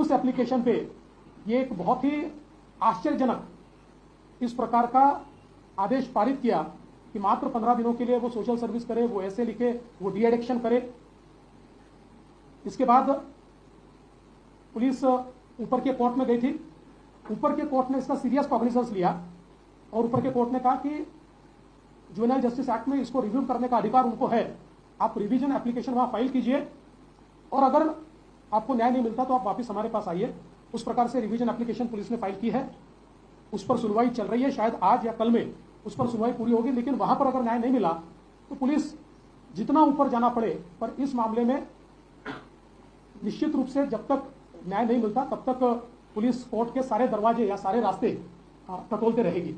उस एप्लीकेशन पे ये एक बहुत ही आश्चर्यजनक इस प्रकार का आदेश पारित किया कि मात्र 15 दिनों के लिए वो सोशल सर्विस करे, वो ऐसे लिखे, वो डी एडिक्शन करे। इसके बाद पुलिस ऊपर के कोर्ट में गई थी। ऊपर के कोर्ट ने इसका सीरियस कॉग्निजेंस लिया और ऊपर के कोर्ट ने कहा कि जुवेनाइल जस्टिस एक्ट में इसको रिव्यू करने का अधिकार उनको है, आप रिवीजन एप्लीकेशन वहां फाइल कीजिए और अगर आपको न्याय नहीं मिलता तो आप वापस हमारे पास आइए। उस प्रकार से रिवीजन एप्लीकेशन पुलिस ने फाइल की है, उस पर सुनवाई चल रही है। शायद आज या कल में उस पर सुनवाई पूरी होगी, लेकिन वहां पर अगर न्याय नहीं मिला तो पुलिस जितना ऊपर जाना पड़े, पर इस मामले में निश्चित रूप से जब तक न्याय नहीं मिलता तब तक पुलिस कोर्ट के सारे दरवाजे या सारे रास्ते टटोलते रहेगी।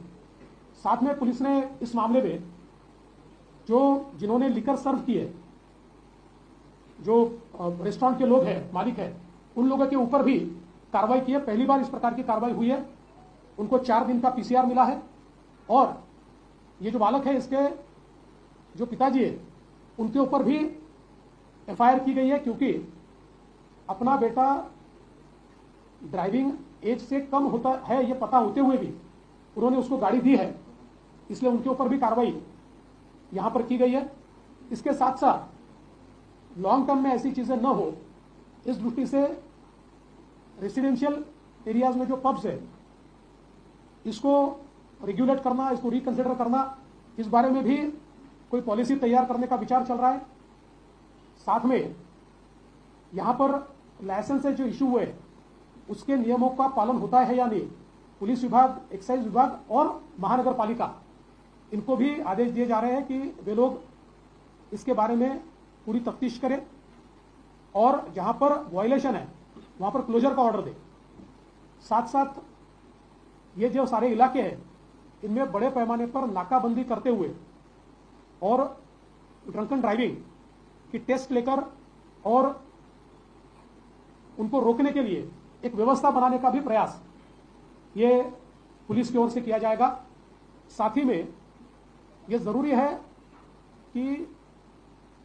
साथ में पुलिस ने इस मामले में जिन्होंने लिकर सर्व किए, जो रेस्टोरेंट के लोग हैं, मालिक है, उन लोगों के ऊपर भी कार्रवाई की है। पहली बार इस प्रकार की कार्रवाई हुई है। उनको 4 दिन का पीसीआर मिला है और ये जो बालक है, इसके जो पिताजी है, उनके ऊपर भी एफआईआर की गई है, क्योंकि अपना बेटा ड्राइविंग एज से कम होता है ये पता होते हुए भी उन्होंने उसको गाड़ी दी है, इसलिए उनके ऊपर भी कार्रवाई यहां पर की गई है। इसके साथ साथ लॉन्ग टर्म में ऐसी चीजें न हो, इस दृष्टि से रेसिडेंशियल एरियाज में जो पब्स है इसको रेगुलेट करना, इसको रिकंसिडर करना, इस बारे में भी कोई पॉलिसी तैयार करने का विचार चल रहा है। साथ में यहां पर लाइसेंस जो इशू हुए उसके नियमों का पालन होता है या नहीं, पुलिस विभाग, एक्साइज विभाग और महानगर पालिका, इनको भी आदेश दिए जा रहे हैं कि वे लोग इसके बारे में पूरी तफ्तीश करें और जहां पर वायलेशन है वहां पर क्लोजर का ऑर्डर दे। साथ साथ ये जो सारे इलाके हैं इनमें बड़े पैमाने पर नाकाबंदी करते हुए और ड्रंकन ड्राइविंग की टेस्ट लेकर और उनको रोकने के लिए एक व्यवस्था बनाने का भी प्रयास ये पुलिस की ओर से किया जाएगा। साथ ही में ये जरूरी है कि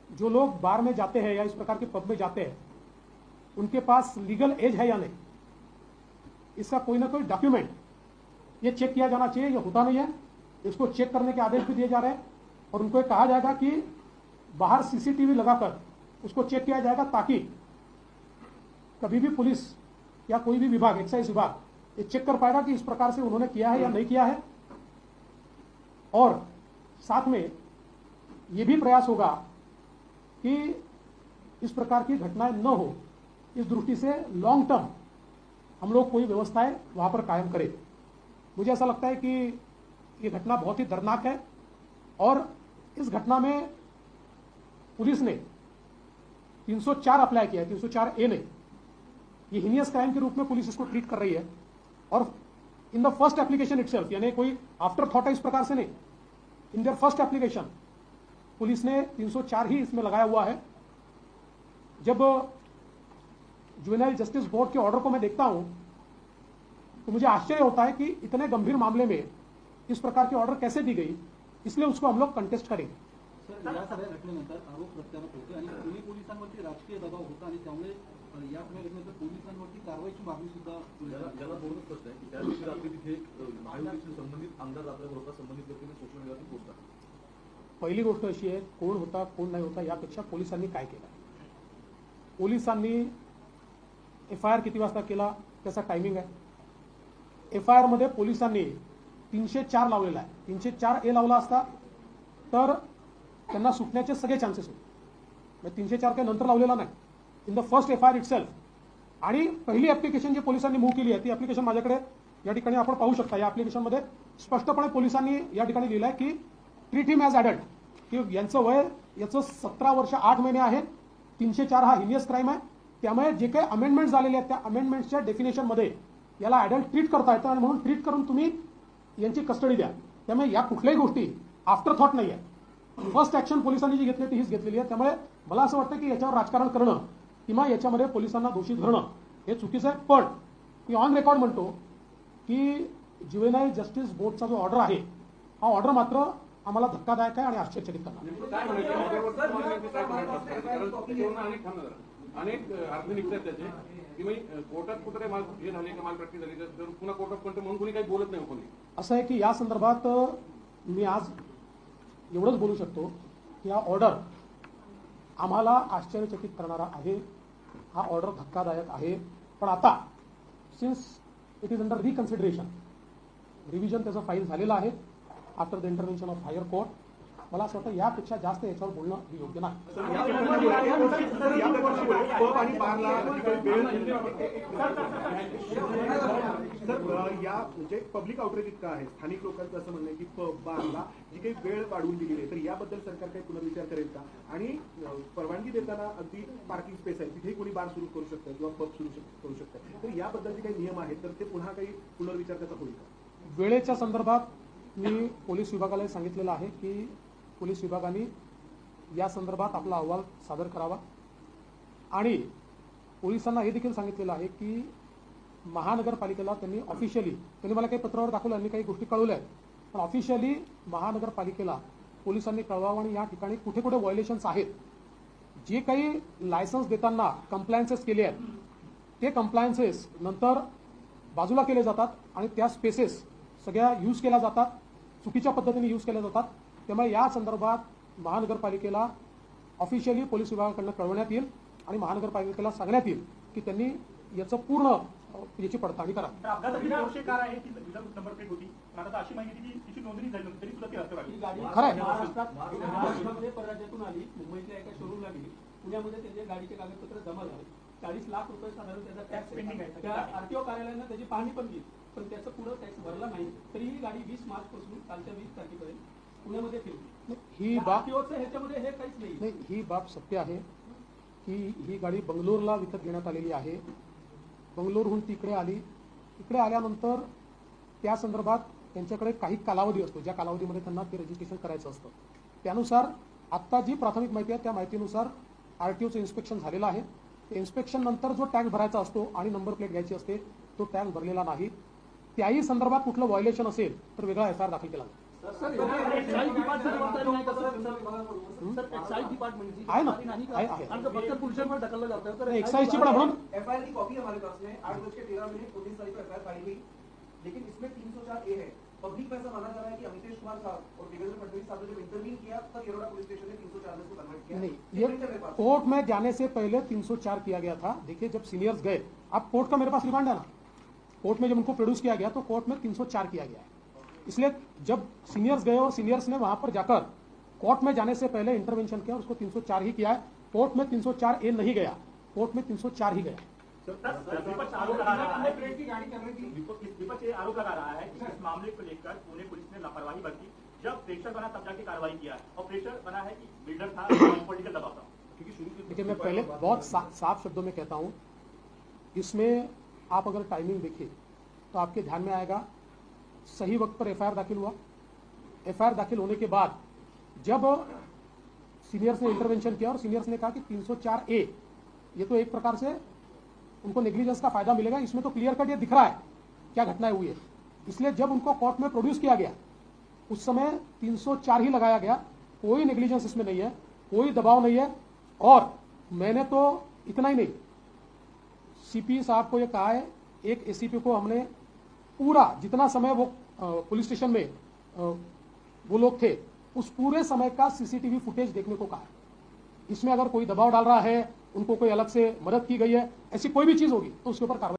जो लोग बार में जाते हैं या इस प्रकार के पब में जाते हैं उनके पास लीगल एज है या नहीं, इसका कोई ना कोई डॉक्यूमेंट ये चेक किया जाना चाहिए। ये होता नहीं है, इसको चेक करने के आदेश भी दिए जा रहे हैं और उनको कहा जाएगा कि बाहर सीसीटीवी लगाकर उसको चेक किया जाएगा, ताकि कभी भी पुलिस या कोई भी विभाग, एक्साइज विभाग, ये चेक कर पाएगा कि इस प्रकार से उन्होंने किया है या नहीं किया है। और साथ में ये भी प्रयास होगा कि इस प्रकार की घटनाएं न हो, इस दृष्टि से लॉन्ग टर्म हम लोग कोई व्यवस्थाएं वहां पर कायम करें। मुझे ऐसा लगता है कि ये घटना बहुत ही दर्दनाक है और इस घटना में पुलिस ने 304 अप्लाई किया है, 304A ने। ये हीनियस क्राइम के रूप में पुलिस इसको ट्रीट कर रही है और in the first application itself, यानी कोई आफ्टर थॉट है इस प्रकार से नहीं, in their first application police ने 304 ही इसमें लगाया हुआ है। जब जुवेनाइल जस्टिस बोर्ड के ऑर्डर को मैं देखता हूं तो मुझे आश्चर्य होता है कि इतने गंभीर मामले में इस प्रकार की ऑर्डर कैसे दी गई, इसलिए उसको हम लोग कंटेस्ट करेंगे। सर, या सगळ्या घटनेनंतर आरोप प्रत्यारोप होते आणि पुणे पोलिसांवरती राजकीय दबाव होता आणि त्यामुळे या सगळ्या घटनेनंतर पोलिसांवरती कारवाईची मागणी सुद्धा ज्याला दोनच प्रश्न आहे की त्या दिवशी रात्री तिथे महायुतीशी संबंधित आमदार रात्रभर होता, संबंधित व्यक्तीने सोशल मीडियावरती पोस्ट टाकली। पहिली गोष्ट अशी आहे, कोण होता कोण नाही होता यापेक्षा पोलिसांनी काय केलं, पोलिसांनी एफआयआर किती वाजता केला, त्याचा टायमिंग आहे। एफआयआर मध्ये पोलिसांनी 304 लावलेला आहे, 304A लावला असता तर त्यांना सुटण्याचे सगळे चान्सेस होते। 304 काही नंतर लावलेला नाही, in the first FIR itself. आणि पहिली ऍप्लिकेशन जी पोलिसांनी मूव्ह केली आहे ती ऍप्लिकेशन माझ्याकडे या ठिकाणी आपण पाहू शकता। या ऍप्लिकेशनमध्ये स्पष्टपणे पोलिसांनी या ठिकाणी लिहिलं आहे की ट्रीट हिम ॲज ॲडल्ट, की यांचं वय याचं 17 वर्ष 8 महिने आहे। 304 हा हिनियस क्राइम आहे, त्यामुळे जे काही अमेंडमेंट झालेले आहेत त्या अमेंडमेंटच्या डेफिनेशनमध्ये याला ॲडल्ट ट्रीट करता येतं आणि म्हणून ट्रीट करून तुम्ही यांची कस्टडी द्या। त्यामुळे या कुठल्याही गोष्टी आफ्टर थॉट नाही आहे, फर्स्ट ऍक्शन पोलिसांनी जी घेतली ती हीच घेतलेली आहे। त्यामुळे मला असं वाटतं की याच्यावर राजकारण करणं किंवा याच्यामध्ये पोलिसांना दोषी धरणं हे चुकीचं आहे। पण मी ऑन रेकॉर्ड म्हणतो की जुवेनाइल जस्टिस बोर्डचा जो ऑर्डर आहे हा ऑर्डर मात्र आम्हाला धक्कादायक आहे आणि आश्चर्यचकित करणार। अनेक अर्थ निघतात त्याचे की म्हणजे कोर्टात कुठे काही माल हे झाले का माल प्रॅक्टिस झाली तर पुन्हा कोर्ट ऑफ कंटेम्प्ट म्हणून कोणी काही बोलत नाही कोणी. असं आहे की या संदर्भात मी आज एवढंच बोलू शकतो की हा ऑर्डर आम्हाला आश्चर्यचकित करणारा आहे. हा ऑर्डर धक्कादायक आहे. पण आता since it is under reconsideration, revision त्याचं फाईल झालेलं आहे after the intervention of higher court. मला असं वाटतं यापेक्षा जास्त याच्यावर बोलणं हे योग्य नाही. पब आणि बारला या म्हणजे पब्लिक आउटरीच इतकं आहे, स्थानिक लोकांचं असं म्हणणं आहे की पब बारला जी काही वेळ वाढवून दिलेली आहे तर याबद्दल सरकार काही पुनर्विचार करेल का? आणि परवानगी देताना अगदी पार्किंग स्पेस आहे तिथेही कोणी बार सुरू करू शकतं किंवा पब सुरू करू शकतं, तर याबद्दल जे काही नियम आहेत तर ते पुन्हा काही पुनर्विचार त्याचा होईल का? वेळेच्या संदर्भात मी पोलीस विभागाला सांगितलेलं आहे की पोलीस विभागाने या संदर्भात आपला अहवाल सादर करावा आणि पोलिसांना हे देखील सांगितलेलं आहे की महानगरपालिकेला त्यांनी ऑफिशियली, त्यांनी मला काही पत्रावर दाखवलं, त्यांनी काही गोष्टी कळवल्या आहेत, पण ऑफिशियली महानगरपालिकेला पोलिसांनी कळवावं आणि या ठिकाणी कुठे कुठे व्हायोलेशन्स आहेत, जे काही लायसन्स देताना कंप्लायन्सेस केले आहेत ते कंप्लायन्सेस नंतर बाजूला केले जातात आणि त्या स्पेसेस सगळ्या यूज केल्या जातात, चुकीच्या पद्धतीने यूज केल्या जातात. त्यामुळे या संदर्भात महानगरपालिकेला ऑफिशियली पोलीस विभागाकडून कळवण्यात येईल आणि महानगरपालिकेला सांगण्यात येईल की त्यांनी याचं पूर्ण याची पडताळणी करा. अपघाताची दोषी कार आहे की नंबर प्लेट होती, पण आता अशी माहिती की तिची नोंदणी झाली नव्हती तरी सुद्धा ती हस्तगत गाडी खरं आहे. महाराष्ट्रामध्ये परराज्यातून आली, मुंबईतल्या एका शोरूमला गेली, पुण्यामध्ये त्याचे गाडीचे कागदपत्र जमा झाले, 40 लाख रुपये साधारण त्याचा टॅक्स पेंडिंग आहे. त्या आरटीओ कार्यालयानं त्याची पाहणी पण केली पण त्याचं पुढं टॅक्स भरला नाही, तरी ही गाडी 20 मार्च पासून कालच्या 20 तारखेपर्यंत पुण्यामध्ये फिरली. ही बाब आरटीओचं ह्याच्यामध्ये हे काहीच नाही. ही बाब सत्य आहे की ही गाडी बंगलोरला विकत घेण्यात आलेली आहे. बंगलोरहून तिकडे आली, इकडे आल्यानंतर त्या संदर्भात त्यांच्याकडे काही कालावधी असतो, ज्या कालावधीमध्ये त्यांना ते रजिस्ट्रेशन करायचं असतं. त्यानुसार आत्ता जी प्राथमिक माहिती आहे त्या माहितीनुसार आरटीओचं इन्स्पेक्शन झालेलं आहे. इन्स्पेक्शन नंतर जो टॅक्स भरायचा असतो आणि नंबर प्लेट घ्यायची असते तो टॅक्स भरलेला नाही. त्याही संदर्भात कुठलं व्हायोलेशन असेल तर वेगळा एफआयआर दाखल केला जाईल. आहे ना, फक्त पुरुषांवर ढकललं जातं. तर एक्साइजची पण म्हणून एफआईआर की कॉपी हमारे पास में 8:13 19 तारीख को एफआईआर फाइल हुई, लेकिन इसमें 304 ए है. पब्लिक में ऐसा माना जा रहा है कि अमितेश कुमार साहब और देवेंद्र फडणवीस साहब ने जब इंटरवीन किया तब येरवडा पुलिस स्टेशन ने 304 को कन्वर्ट किया. नहीं, ये कोर्ट में जाने से पहले 304 किया गया था. देखिए जब सीनियर्स गए, अब कोर्ट का मेरे पास रिमांड है ना, कोर्ट में जब उनको प्रोड्यूस किया गया तो कोर्ट में 304 किया गया है. इसलिए जब सीनियर्स गए और सीनियर्स ने वहां पर जाकर कोर्ट में जाने से पहले इंटरवेंशन किया, उसको 304 ही किया है. कोर्ट में 304 ए नहीं गया, कोर्ट में 304 ही गया. विपक्ष आरोप लगा रहा है विपक्ष ये आरोप लगा रहा है कि इस मामले को लेकर पुणे पुलिस ने लापरवाही बरती. जब प्रेशर बना तब जाके कार्रवाई किया और प्रेशर बना है कि बिल्डर था, पॉलिटिकल दबाव था. देखिए मैं पहले बहुत साफ शब्दों में कहता हूं, इसमें आप अगर टाइमिंग देखिए तो आपके ध्यान में आएगा सही वक्त पर एफआईआर दाखिल हुआ. एफआईआर दाखिल होने के बाद जब सीनियर्स ने इंटरवेंशन किया और सीनियर्स ने कहा कि 304 ए ये तो एक प्रकार से उनको नेग्लिजेंस का फायदा मिलेगा, इसमें तो क्लियर कट ये दिख रहा है क्या घटनाएं हुई है. इसलिए जब उनको कोर्ट में प्रोड्यूस किया गया उस समय 304 ही लगाया गया. कोई नेग्लिजेंस इसमें नहीं है, कोई दबाव नहीं है. और मैंने तो इतना ही नहीं, सीपी साहब को ये कहा है, एक एसीपी को हमने पूरा जितना समय वो पुलिस स्टेशन में वो लोग थे उस पूरे समय का सीसीटीवी फुटेज देखने को कहा है. इसमें अगर कोई दबाव डाल रहा है, उनको कोई अलग से मदद की गई है, ऐसी कोई भी चीज होगी तो उसके ऊपर कार्रवाई